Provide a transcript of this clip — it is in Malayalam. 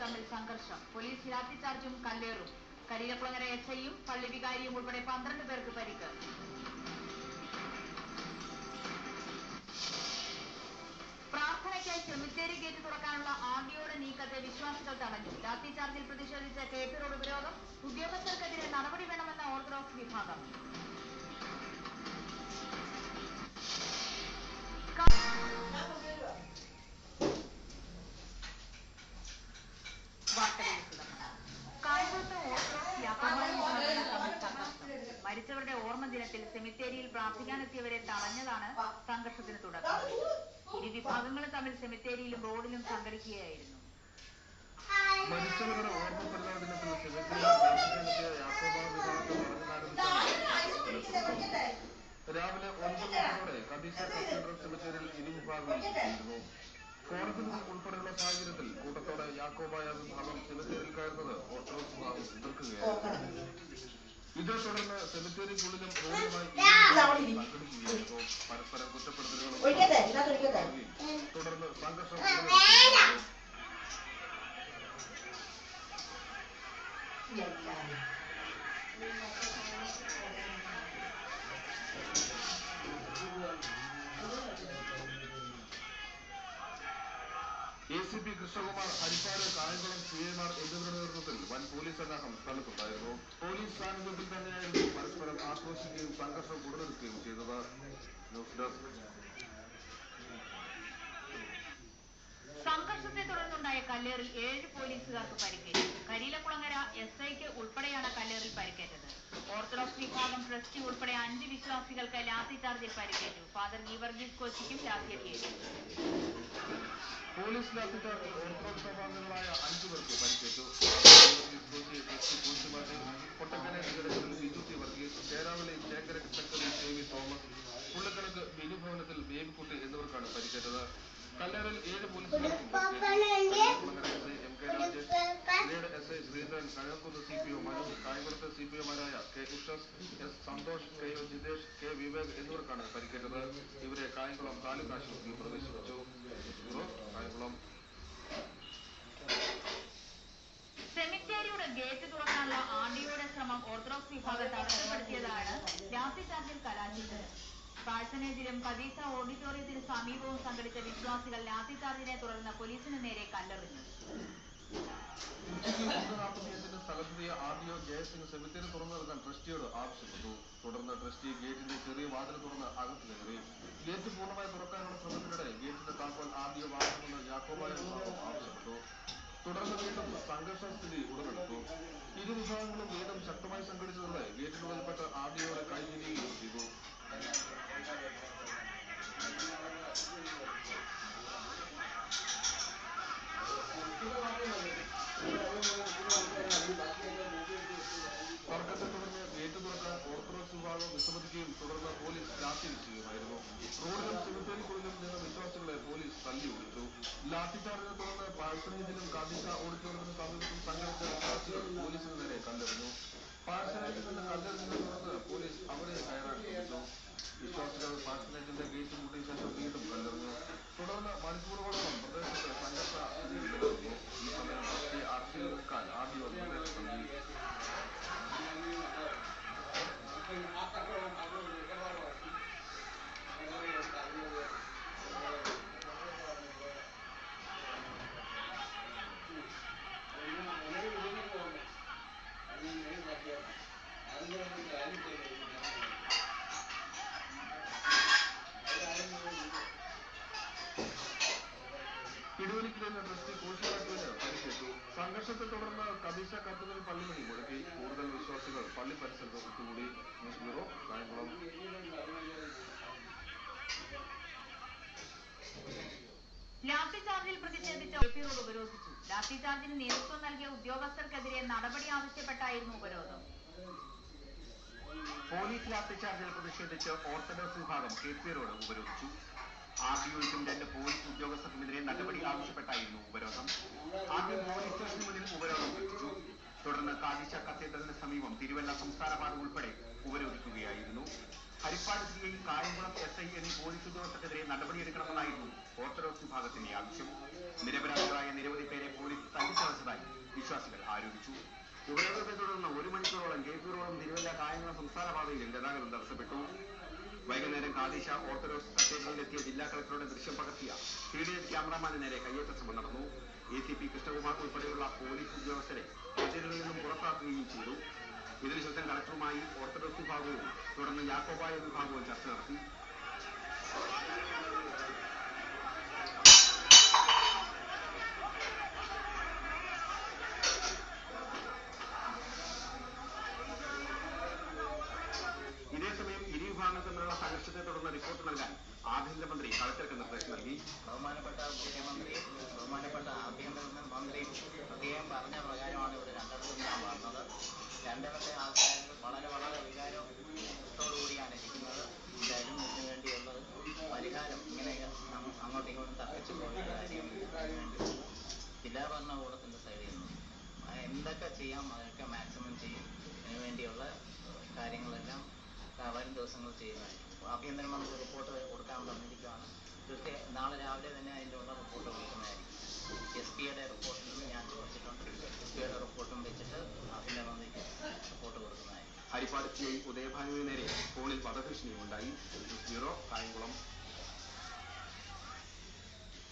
തമ്മിൽ സംഘർഷം. പോലീസ് ലാത്തിച്ചാർജും കല്ലേറും. കരിയിലക്കുളങ്ങര എസ്ഐയും പള്ളി വികാരിയും ഉൾപ്പെടെ 12 പേർക്ക് പരിക്ക്. പ്രാർത്ഥനയ്ക്കായി സെമിത്തേരി ഗേറ്റ് തുറക്കാനുള്ള ആർഡിഒയുടെ നീക്കത്തെ വിശ്വാസികൾ തടഞ്ഞു. ലാത്തിച്ചാർജിൽ പ്രതിഷേധിച്ച് KP റോഡ് ഉപരോധം. ഉദ്യോഗസ്ഥർക്കെതിരെ നടപടി വേണമെന്ന ഓർത്തഡോക്സ് വിഭാഗം. മരിച്ചവരുടെ ഓർമ്മ ദിനത്തിൽ സെമിത്തേരിയിൽ പ്രാർത്ഥിക്കാനെത്തിയവരെ തടഞ്ഞതാണ് സംഘർഷത്തിന് തുടക്കം. ഇരു വിഭാഗങ്ങളും തമ്മിൽ സെമിത്തേരിയിലും റോഡിലും സംഘടിക്കുകയായിരുന്നു. മരിച്ചവരുടെ ഓർമ്മ പരിപാലനത്തിൽ സെമിത്തേരിയിൽ രാവിലെ 9:30 കദീസ കത്തീഡ്രൽ സെമിത്തേരിയിൽ ഇരു വിഭാഗങ്ങളും എത്തിയിരുന്നു. കോടതികൾ ഉൾപ്പെടെയുള്ള സാഹചര്യത്തിൽ കൂട്ടത്തോടെ യാക്കോബായ വിഭാഗം സെമിത്തേരിയിൽ കയറുന്നത് ഓർത്തഡോക്സ് വിഭാഗം എതിർക്കുകയായിരുന്നു. ഇതേ തുടർന്ന് സെമിത്തേരിക്കുള്ളിലും റോഡുമായി സംഘടിക്കുകയായിരുന്നു. പരസ്പരം കുറ്റപ്പെടുത്തലുകളും തുടർന്ന് സംഘർഷം. ACP കൃഷ്ണകുമാർ, ഹരിപ്പാട്, കായംകുളം CIമാർ എന്നിവരുടെ നേതൃത്വത്തിൽ വൻ പോലീസ് സന്നാഹം സ്ഥലത്തുണ്ടായിരുന്നു. പോലീസ് സാന്നിധ്യത്തിൽ തന്നെയായിരുന്നു പരസ്പരം ആക്രോശിക്കുകയും സംഘർഷം ഉടലെടുക്കുകയും ചെയ്തത്. News desk. സംഘർഷത്തെ തുടർന്നുണ്ടായ കല്ലേറിൽ 7 പോലീസുകാർക്ക് പരിക്കേറ്റു. കരിയിലക്കുളങ്ങര SIക്ക് ഉൾപ്പെടെയാണ് കല്ലേറിൽ പരിക്കേറ്റത്. ഓർത്തഡോക്സ് വിഭാഗം ട്രസ്റ്റി ഉൾപ്പെടെ 5 വിശ്വാസികൾക്ക് ലാത്തിചാർജിൽ പരിക്കേറ്റു. ഫാദർ ഗീവർഗീസ് കോച്ചിക്കും ലാത്തിയേറ്റു. പോലീസ് ലാത്തിചാർജിൽ ഓർത്തഡോക്സ് സഭാംഗങ്ങളായ 5 പേർക്ക് പരിക്കേറ്റു. Kottakkara Biju T. Varghese, Cheravally Chenkara secretary JV Thomas, Pullikkanakku Binu ഭവനത്തിൽ ബേബിക്കുട്ടി എന്നിവർക്കാണ് പരിക്കേറ്റത്. കല്ലേറിൽ 7 പോലീസുകാർക്കും MK Rajesh, SI Sreedharan, കഴകുന്ന് CPO Manu, കായംകുളത്തെ CPOമാരായ K. ഉഷസ്, S. Santhosh, KO Jithesh, K. Vivek എന്നിവർക്കാണ് പരിക്കേറ്റത്. ഇവരെ കായംകുളം താലൂക്ക് ആശുപത്രിയിൽ പ്രവേശിപ്പിച്ചു. കായംകുളം. സെമിത്തേരിയുടെ ഗേറ്റ് തുറക്കാനുള്ള ആർഡിഒയുടെ ശ്രമം ഓർത്തഡോക്സ് വിഭാഗം തടസ്സപ്പെടുത്തിയതാണ് ലാത്തിചാർജിൽ കലാശിച്ചത്. പാഴ്സനേജിലും കദീസ ഓഡിറ്റോറിയത്തിന് സമീപവും സംഘടിച്ച വിശ്വാസികൾ ലാത്തിചാർജിനെ തുടർന്ന് പോലീസിന് നേരെ കല്ലെറിഞ്ഞു. ഉച്ചയ്ക്ക് 1:45 സ്ഥലത്തെത്തിയ ആർഡിഒ ജയസിംഗ് സെമിത്തേരി തുറന്നു നൽകാൻ ട്രസ്റ്റിയോട് ആവശ്യപ്പെട്ടു. തുടർന്ന് ട്രസ്റ്റി ഗേറ്റിന്റെ ചെറിയ വാതിൽ തുറന്ന് അകത്ത് കയറി. ഗേറ്റ് പൂർണ്ണമായി തുറക്കാനുള്ള ശ്രമത്തിനിടെ ഗേറ്റിന്റെ താക്കോൽ ആർഡിഒ വാങ്ങണമെന്ന് യാക്കോബായ വിഭാഗം ആവശ്യപ്പെട്ടു. തുടർന്ന് വീണ്ടും സംഘർഷ സ്ഥിതി ഉടലെടുത്തു. ഇരു വിഭാഗങ്ങളും വീണ്ടും ശക്തമായി സംഘടിച്ചതോടെ ഗേറ്റിനുള്ളിൽപ്പെട്ട ആർഡിഒയുടെ കൈതിരിയുകയും ചെയ്തു. തർക്കത്തെ തുടർന്ന് ഗേറ്റ് തുറക്കാൻ ഓർത്തഡോക്സ് വിഭാഗം വിസമ്മതിക്കുകയും തുടർന്ന് പോലീസ് ലാത്തി വീശുകയുമായിരുന്നു. റോഡിലും സെമിത്തേരിക്കുള്ളിലും നിന്ന് വിശ്വാസികളെ പോലീസ് തല്ലി ഓടിച്ചു. ലാത്തിചാർജിനെ തുടർന്ന് പാഴ്സനേജിലും കദീസ ഓഡിറ്റോറിയത്തിന് സമീപത്തും സംഘടിച്ച വിശ്വാസികൾ പോലീസിന് നേരെ കല്ലെറിഞ്ഞു. പാഴ്സനേജിൽ നിന്ന് കല്ലെറിഞ്ഞതിനെ തുടർന്ന് പോലീസ് അവരെ കയറാൻ ശ്രമിച്ചു. വിശ്വാസികൾ പാഴ്സനേജിന്റെ ഗേറ്റ് പൂട്ടിയ ശേഷം വീണ്ടും കല്ലെറിഞ്ഞു. തുടർന്ന് മണിക്കൂറുകളോളം പ്രദേശത്ത് സംഘർഷ സ്ഥിതി നിലനിന്നു. ഈ സമയം ട്രസ്റ്റി അറസ്റ്റിൽ നിൽക്കാൻ ആർഡിഒ നിർദ്ദേശം നൽകി. പിടിവലിക്കില്ലെന്ന് ട്രസ്റ്റി കോശിയാട്ടുവിന് പരിക്കേറ്റു. സംഘർഷത്തെ തുടർന്ന് കദീസ കത്തീഡ്രൽ പള്ളിമണി മുഴക്കി. കൂടുതൽ വിശ്വാസികൾ പള്ളി പരിസരത്ത് ഒത്തുകൂടി. News bureau, Kayamkulam. ലാത്തിചാർജിൽ പ്രതിഷേധിച്ച് KP റോഡ് ഉപരോധിച്ചു. ലാത്തിചാർജിന് നേതൃത്വം നൽകിയ ഉദ്യോഗസ്ഥർക്കെതിരെ നടപടി ആവശ്യപ്പെട്ടായിരുന്നു ഉപരോധം. പോലീസ് ലാത്തിചാർജിൽ പ്രതിഷേധിച്ച് ഓർത്തഡോക്സ് വിഭാഗം KP റോഡ് ഉപരോധിച്ചു. ആർഡിഒയ്ക്കും 2 പോലീസ് ഉദ്യോഗസ്ഥർക്കുമെതിരെ നടപടി ആവശ്യപ്പെട്ടായിരുന്നു ഉപരോധം. ആദ്യം പോലീസ് സ്റ്റേഷന് മുന്നിൽ ഉപരോധം എത്തിച്ചു. തുടർന്ന് കാദീസ കത്തീഡ്രലിന് സമീപം തിരുവല്ല സംസ്ഥാന പാത ഉൾപ്പെടെ ഉപരോധിക്കുകയായിരുന്നു. ഹരിപ്പാട് CI, കായംകുളം SI എന്നീ പോലീസ് ഉദ്യോഗസ്ഥർക്കെതിരെ നടപടിയെടുക്കണമെന്നായിരുന്നു ഓർത്തഡോക്സ് വിഭാഗത്തിന്റെ ആവശ്യം. നിരപരാധികളായ നിരവധി പേരെ പോലീസ് തല്ലിച്ചതച്ചതായി വിശ്വാസികൾ ആരോപിച്ചു. ഉപരോധത്തെ തുടർന്ന് 1 മണിക്കൂറോളം ജയ്പൂരോളം തിരുവല്ല കായംകുളം സംസ്ഥാന പാതയിലും ഗതാഗതം തടസ്സപ്പെട്ടു. വൈകുന്നേരം കാദീശ ഓർത്തഡോക്സ് കത്തീഡ്രലിലെത്തിയ ജില്ലാ കളക്ടറുടെ ദൃശ്യം പകർത്തിയ ഫീൽഡ് ക്യാമറാമാന് നേരെ കയ്യേറ്റ ശ്രമം നടന്നു. ACP കൃഷ്ണകുമാർ ഉൾപ്പെടെയുള്ള പോലീസ് ഉദ്യോഗസ്ഥരെ കത്തീഡ്രലിൽ നിന്നും പുറത്താക്കുകയും ചെയ്തു. ഇതിനുശേഷം കളക്ടറുമായി ഓർത്തഡോക്സ് വിഭാഗവും തുടർന്ന് യാക്കോബായ വിഭാഗവും ചർച്ച നടത്തി. ഇതേസമയം ഇരു വിഭാഗങ്ങൾ തമ്മിലുള്ള സംഘർഷത്തെ തുടർന്ന് റിപ്പോർട്ട് നൽകാൻ ആഭ്യന്തരമന്ത്രി കളക്ടർക്ക് നിർദ്ദേശം നൽകി. ബഹുമാനപ്പെട്ട മുഖ്യമന്ത്രിയും ബഹുമാനപ്പെട്ട ആഭ്യന്തര മന്ത്രിയും പ്രത്യേകം പറഞ്ഞ പ്രകാരമാണ് ഇവിടെ രണ്ടിടത്തും ഞാൻ വന്നത്. രണ്ടിടത്തെ ആൾക്കാർ വളരെ വികാരത്തോടുകൂടിയാണ് ഇരിക്കുന്നത്. എന്തായാലും ഇതിനു വേണ്ടിയുള്ള പരിഹാരം ഇങ്ങനെ അങ്ങോട്ടും ഇങ്ങോട്ടും തർക്കിച്ചു പോയിട്ട് കാര്യമില്ല. ജില്ലാ ഭരണകൂടത്തിൻ്റെ സൈഡിൽ നിന്നും എന്തൊക്കെ ചെയ്യാം അതൊക്കെ മാക്സിമം ചെയ്യും. ഇതിനു വേണ്ടിയുള്ള കാര്യങ്ങളെല്ലാം വരും ദിവസങ്ങൾ ചെയ്യുന്നതായിരിക്കും. ആഭ്യന്തരമന്ത്രി റിപ്പോർട്ട് കൊടുക്കാൻ പറഞ്ഞിരിക്കുകയാണ്. നാളെ രാവിലെ തന്നെ അതിൻ്റെ റിപ്പോർട്ട് കൊടുക്കുന്നതായിരിക്കും. SP-യുടെ റിപ്പോർട്ടിൽ നിന്ന് ഞാൻ ചോദിച്ചിട്ടുണ്ട്. SP-യുടെ റിപ്പോർട്ടും വെച്ചിട്ട് ആഭ്യന്തരമന്ത്രിക്ക് റിപ്പോർട്ട് കൊടുക്കുന്നതായിരിക്കും. ഹരിപ്പാട് CI ഉദയഭാനുവിന് നേരെ ഫോണിൽ വധഭീഷണിയുണ്ടായി. ബ്യൂറോ കായംകുളം.